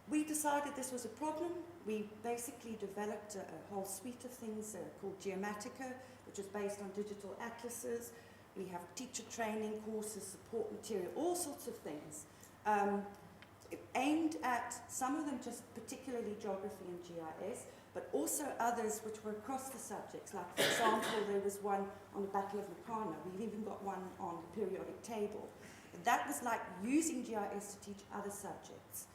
we decided this was a problem. We basically developed a whole suite of things called Geomatica, which is based on digital atlases. We have teacher training courses, support material, all sorts of things, aimed at some of them just particularly geography and GIS, but also others which were across the subjects. Like, for example, there was one on the Battle of Nakano. We've even got one on the periodic table. But that was like using GIS to teach other subjects.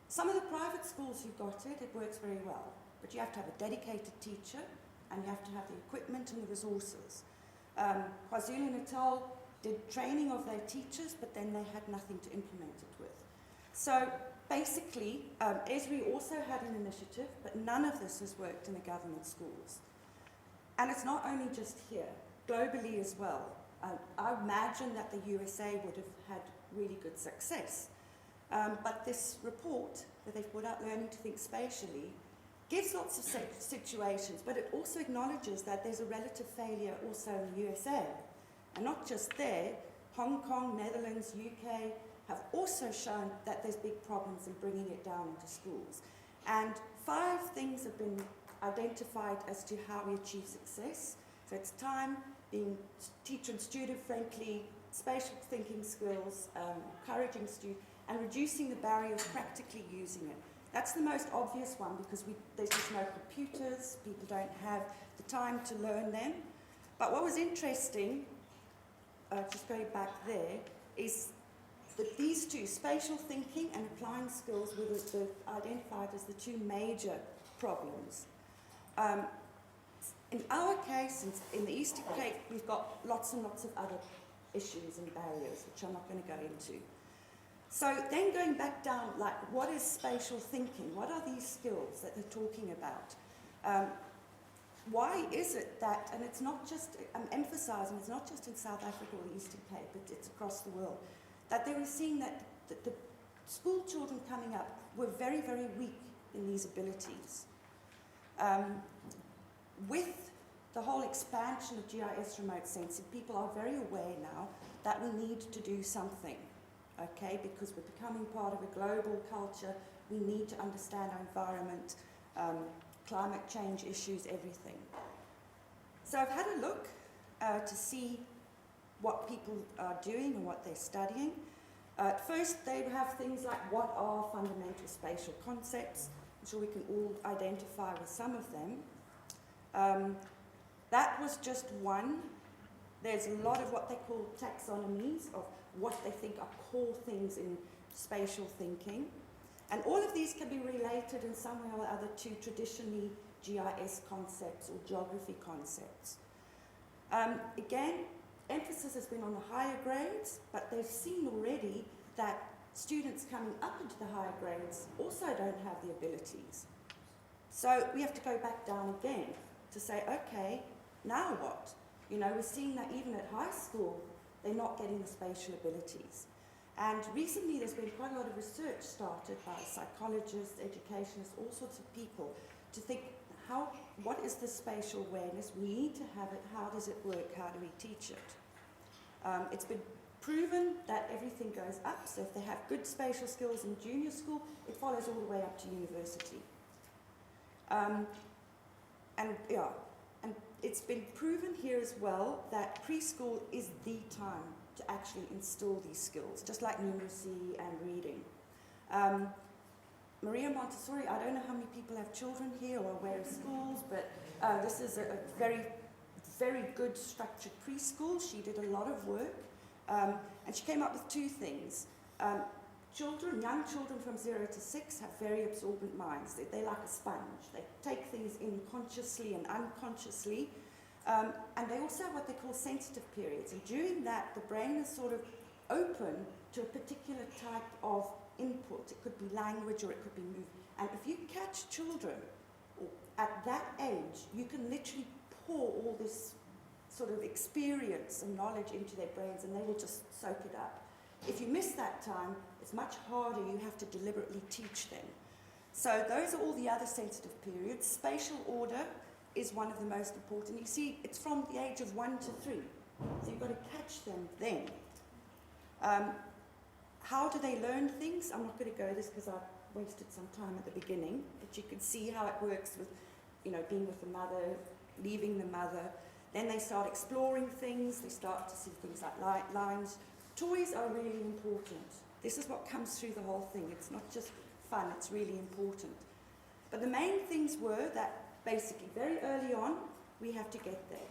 Some of the private schools who've got it, it works very well. But you have to have a dedicated teacher, and you have to have the equipment and the resources. KwaZulu-Natal did training of their teachers, but then they had nothing to implement it with. So basically, Esri also had an initiative, but none of this has worked in the government schools. And it's not only just here, globally as well. I imagine that the USA would have had really good success. But this report that they've put out, Learning to Think Spatially, gives lots of situations, but it also acknowledges that there's a relative failure also in the USA. And not just there, Hong Kong, Netherlands, UK have also shown that there's big problems in bringing it down into schools. And 5 things have been identified as to how we achieve success. So it's time, being teacher and student friendly, spatial thinking skills, encouraging students, and reducing the barrier of practically using it. That's the most obvious one because there's just no computers, people don't have the time to learn them. But what was interesting, just going back there, is that these 2, spatial thinking and applying skills, were identified as the 2 major problems. In our case, in the Eastern Cape, we've got lots and lots of other issues and barriers, which I'm not going to go into. So then going back down, like, what is spatial thinking? What are these skills that they're talking about? Why is it that, and it's not just, I'm emphasizing, it's not just in South Africa or the Eastern Cape, it's across the world, that they were seeing that the school children coming up were very, very weak in these abilities. With the whole expansion of GIS remote sensing, people are very aware now that we need to do something. Okay, because we're becoming part of a global culture, we need to understand our environment, climate change issues, everything. So I've had a look to see what people are doing and what they're studying. First, they have things like what are fundamental spatial concepts. I'm sure we can all identify with some of them. That was just one. There's a lot of what they call taxonomies of what they think are core things in spatial thinking. And all of these can be related in some way or other to traditionally GIS concepts or geography concepts. Again, emphasis has been on the higher grades, but they've seen already that students coming up into the higher grades also don't have the abilities. So we have to go back down again to say, okay, now what? You know, we're seeing that even at high school, they're not getting the spatial abilities. And recently there's been quite a lot of research started by psychologists, educationists, all sorts of people to think, what is the spatial awareness? We need to have it. How does it work? How do we teach it? It's been proven that everything goes up. So if they have good spatial skills in junior school, it follows all the way up to university. And it's been proven here as well that preschool is the time to actually install these skills, just like numeracy and reading. Maria Montessori, I don't know how many people have children here or aware of schools, but this is a very, very good structured preschool. She did a lot of work, and she came up with two things. Young children from 0 to 6 have very absorbent minds. They're like a sponge. They take things in consciously and unconsciously. And they also have what they call sensitive periods. And during that, the brain is sort of open to a particular type of input. It could be language or it could be movement. And if you catch children at that age, you can literally pour all this sort of experience and knowledge into their brains and they will just soak it up. If you miss that time, it's much harder. You have to deliberately teach them. So those are all the other sensitive periods. Spatial order is one of the most important. You see, it's from the age of 1 to 3. So you've got to catch them then. How do they learn things? I'm not going to go this because I wasted some time at the beginning, but you can see how it works with, being with the mother, leaving the mother. Then they start exploring things. They start to see things like lines. Toys are really important. This is what comes through the whole thing. It's not just fun, it's really important. But the main things were that basically very early on, we have to get there.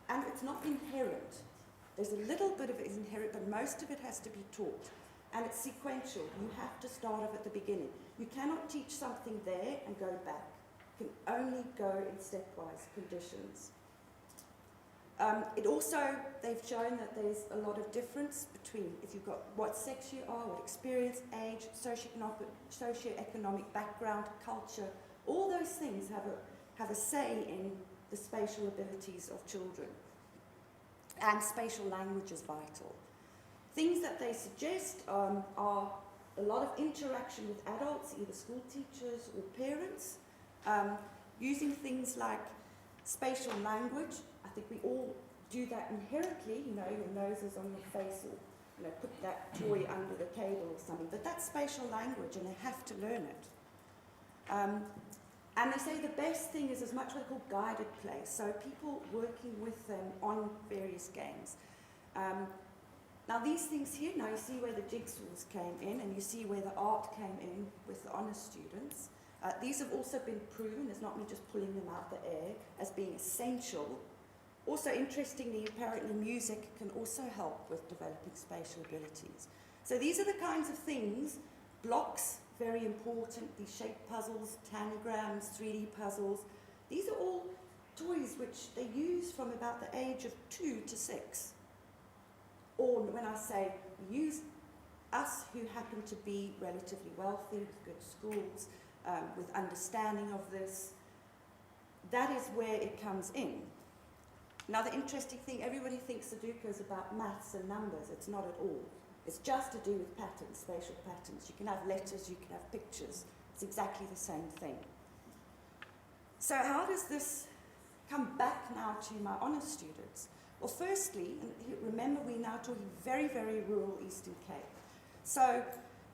And it's not inherent. There's a little bit of it is inherent, but most of it has to be taught. And it's sequential. You have to start off at the beginning. You cannot teach something there and go back. You can only go in stepwise conditions. They've shown that there's a lot of difference between if you've got what sex you are, what experience, age, socioeconomic background, culture, all those things have a say in the spatial abilities of children. And spatial language is vital. Things that they suggest are a lot of interaction with adults, either school teachers or parents, using things like spatial language. I think we all do that inherently, your nose is on your face or, put that toy under the table or something. But that's spatial language and they have to learn it. And they say the best thing is as much what they call guided play. So people working with them on various games. Now these things here, now you see where the jigsaws came in and you see where the art came in with the honour students. These have also been proven, it's not me just pulling them out the air, as being essential. Also interestingly, apparently music can also help with developing spatial abilities. So these are the kinds of things, blocks, very important, these shape puzzles, tanagrams, 3D puzzles. These are all toys which they use from about the age of 2 to 6. Or when I say use, us who happen to be relatively wealthy, with good schools, with understanding of this, that is where it comes in. Another interesting thing, everybody thinks Sudoku is about maths and numbers. It's not at all. It's just to do with patterns, spatial patterns. You can have letters, you can have pictures. It's exactly the same thing. So how does this come back now to my honours students? Well, firstly, and remember we're now talking very, very rural Eastern Cape. So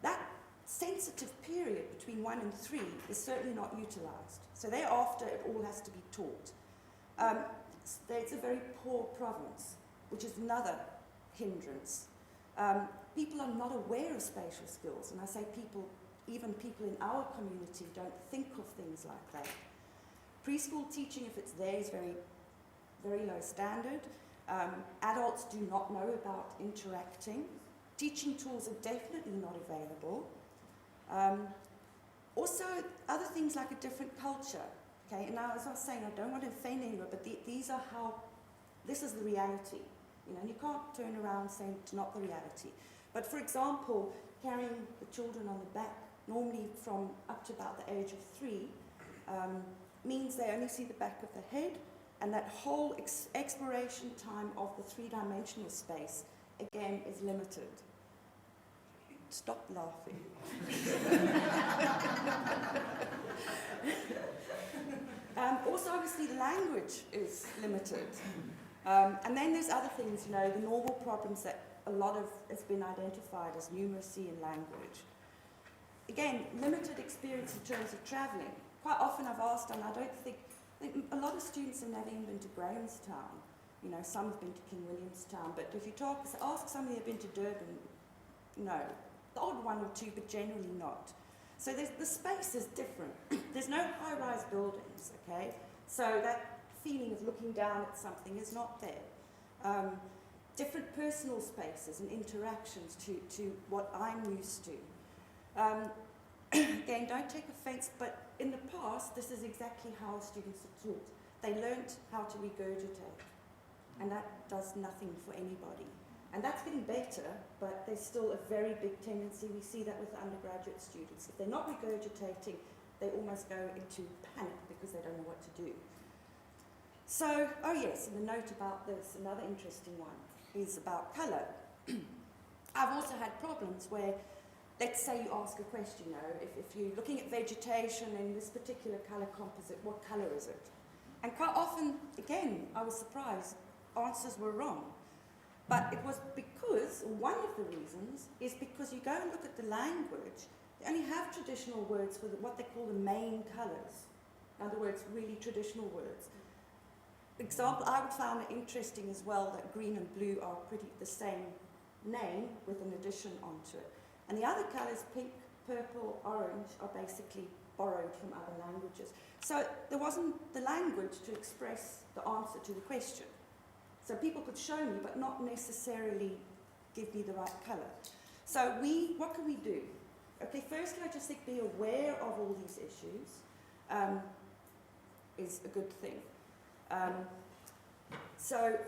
that sensitive period between 1 and 3 is certainly not utilised. So thereafter, it all has to be taught. It's a very poor province, which is another hindrance. People are not aware of spatial skills, and I say people, even people in our community don't think of things like that. Preschool teaching, if it's there, is very, very low standard. Adults do not know about interacting. Teaching tools are definitely not available. Also, other things like a different culture. Okay, and now as I was saying, I don't want to offend anyone, but these are how, this is the reality. You know, and you can't turn around saying it's not the reality. But for example, carrying the children on the back, normally from up to about the age of 3, means they only see the back of the head, and that whole exploration time of the 3-dimensional space, again, is limited. Stop laughing. Also, obviously, the language is limited. And then there's other things, you know, the normal problems that a lot of has been identified as numeracy and language. Again, limited experience in terms of travelling. Quite often I've asked, and I think a lot of students have never even been to Grahamstown. You know, some have been to King Williamstown, but if you ask somebody who've been to Durban, no. The odd one or two, but generally not. So the space is different. There's no high-rise buildings, okay? So that feeling of looking down at something is not there. Different personal spaces and interactions to what I'm used to. Again, don't take offense, but in the past, this is exactly how students are taught. They learnt how to regurgitate, and that does nothing for anybody. And that's getting better, but there's still a very big tendency. We see that with undergraduate students. If they're not regurgitating, they almost go into panic because they don't know what to do. So, oh yes, and the note about this, another interesting one, is about colour. I've also had problems where, let's say you ask a question, you know, if you're looking at vegetation in this particular colour composite, what colour is it? And quite often, again, I was surprised, answers were wrong. But it was because, one of the reasons, is because you go and look at the language, they only have traditional words for what they call the main colours. In other words, really traditional words. Example, I would find it interesting as well that green and blue are pretty the same name with an addition onto it. And the other colours, pink, purple, orange, are basically borrowed from other languages. So there wasn't the language to express the answer to the question. So people could show me, but not necessarily give me the right colour. So what can we do? Okay, firstly, I just think be aware of all these issues is a good thing. So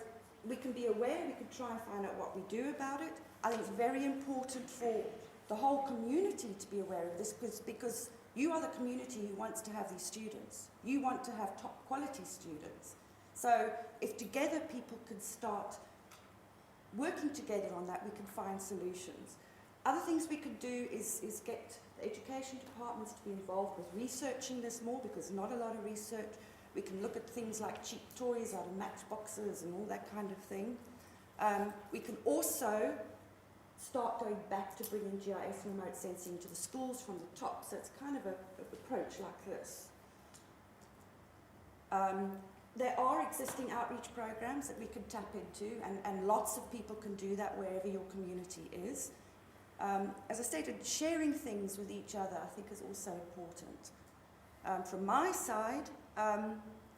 we can be aware, we can try and find out what we do about it. I think it's very important for the whole community to be aware of this because you are the community who wants to have these students. You want to have top quality students. So if together people can start working together on that, we can find solutions. Other things we could do is get the education departments to be involved with researching this more because not a lot of research. We can look at things like cheap toys out of matchboxes and all that kind of thing. We can also start going back to bringing GIS and remote sensing into the schools from the top. So it's kind of an approach like this. There are existing outreach programs that we can tap into, and lots of people can do that wherever your community is. As I stated, sharing things with each other I think is also important. From my side,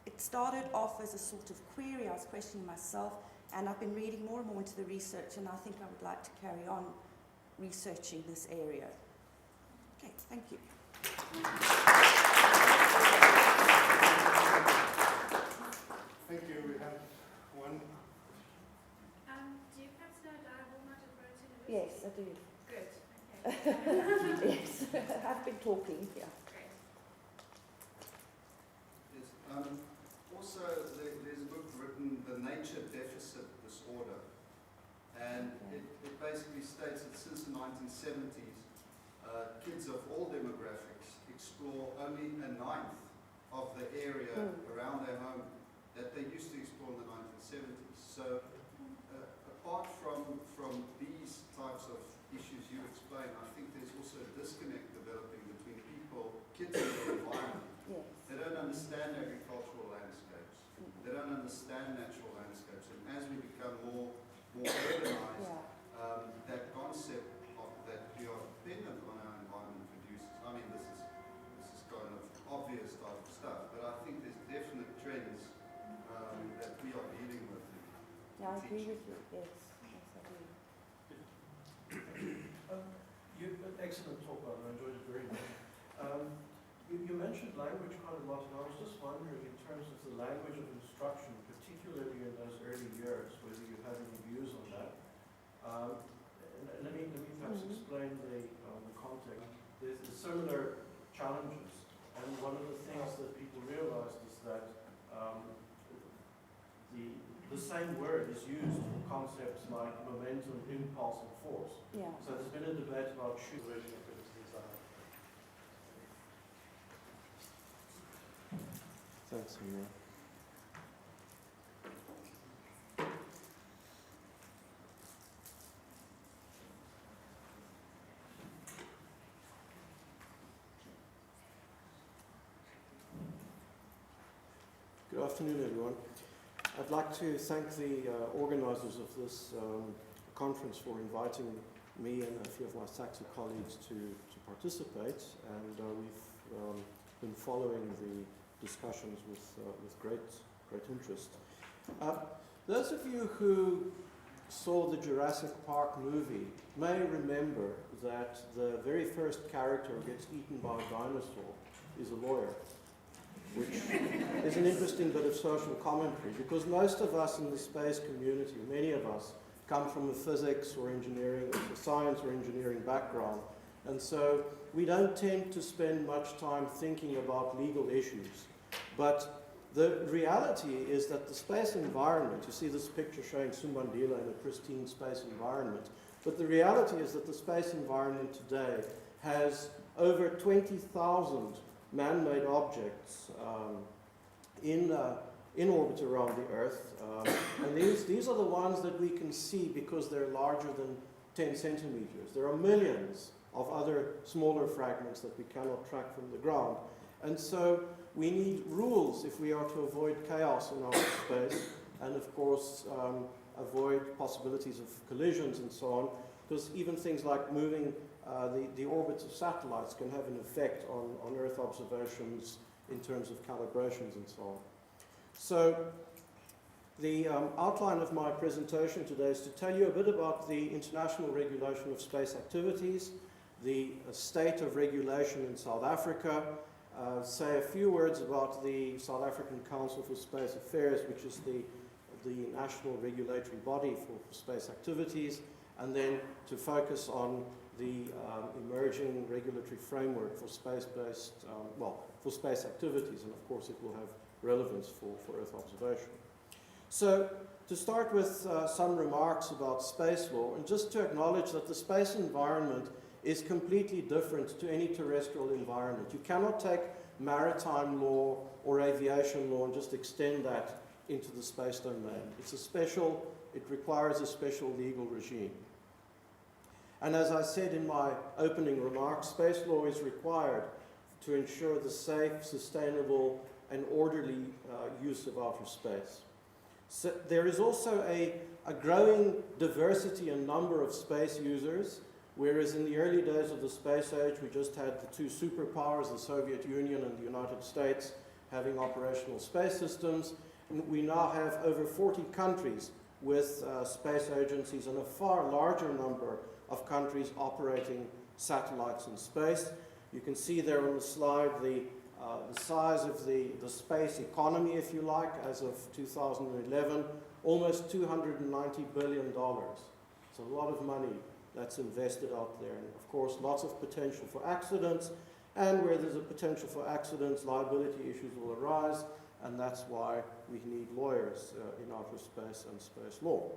it started off as a sort of query. I was questioning myself, and I've been reading more and more into the research, and I think I would like to carry on researching this area. Okay, thank you. Thank you. We have one. Do you perhaps know Diaborn at Rhodes University? Yes, I do. Good. Okay. Yes, I've been talking, yeah. Great. Yes. Also, there's a book written, The Nature Deficit Disorder, and it basically states that since the 1970s, kids of all demographics explore only a ninth of the area around their home that they used to explore in the 1970s. So, apart from these types of issues you explain, I think there's also a disconnect developing between people, kids in their environment. Yes. They don't understand agricultural landscapes. They don't understand natural landscapes. And as we become more urbanized, that concept of that we are dependent on our environment reduces. I mean, this is kind of obvious type of stuff, but I think there's definite trends that we are dealing with. Yeah, I agree with you, yes. Yes, I do. Excellent talk, I enjoyed it very much. You mentioned language quite a lot, and I was just wondering terms of the language of instruction, particularly in those early years, whether you have any views on that. Let me perhaps explain the context. There's similar challenges, and one of the things that people realized is that the same word is used for concepts like momentum, impulse, and force. Yeah. So there's been a debate about Conservation activities are. Thanks, Amir. Good afternoon, everyone. I'd like to thank the organizers of this conference for inviting me and a few of my Saxo colleagues to participate, and we've been following the discussions with great interest. Those of you who saw the Jurassic Park movie may remember that the very first character who gets eaten by a dinosaur is a lawyer, which is an interesting bit of social commentary, because most of us in the space community, many of us, come from a physics or engineering, or science or engineering background, and so we don't tend to spend much time thinking about legal issues. But the reality is that the space environment, you see this picture showing Sumbandila in a pristine space environment, but the reality is that the space environment today has over 20,000 man-made objects in orbit around the Earth. And these are the ones that we can see because they're larger than 10 centimeters. There are millions of other smaller fragments that we cannot track from the ground. And so we need rules if we are to avoid chaos in outer space, and of course avoid possibilities of collisions and so on, because even things like moving the orbits of satellites can have an effect on Earth observations in terms of calibrations and so on. So the outline of my presentation today is to tell you a bit about the international regulation of space activities, the state of regulation in South Africa, say a few words about the South African Council for Space Affairs, which is the national regulatory body for space activities, and then to focus on the emerging regulatory framework for space-based, for space activities, and of course it will have relevance for Earth observation. So to start with some remarks about space law, and just to acknowledge that the space environment is completely different to any terrestrial environment. You cannot take maritime law or aviation law and just extend that into the space domain. It requires a special legal regime. And as I said in my opening remarks, space law is required to ensure the safe, sustainable, and orderly use of outer space. So there is also a growing diversity and number of space users, whereas in the early days of the space age, we just had the two superpowers, the Soviet Union and the United States, having operational space systems. And we now have over 40 countries with space agencies and a far larger number of countries operating satellites in space. You can see there on the slide the size of the space economy, if you like, as of 2011, almost $290 billion. It's a lot of money that's invested out there. And of course, lots of potential for accidents. And where there's a potential for accidents, liability issues will arise. And that's why we need lawyers in outer space and space law.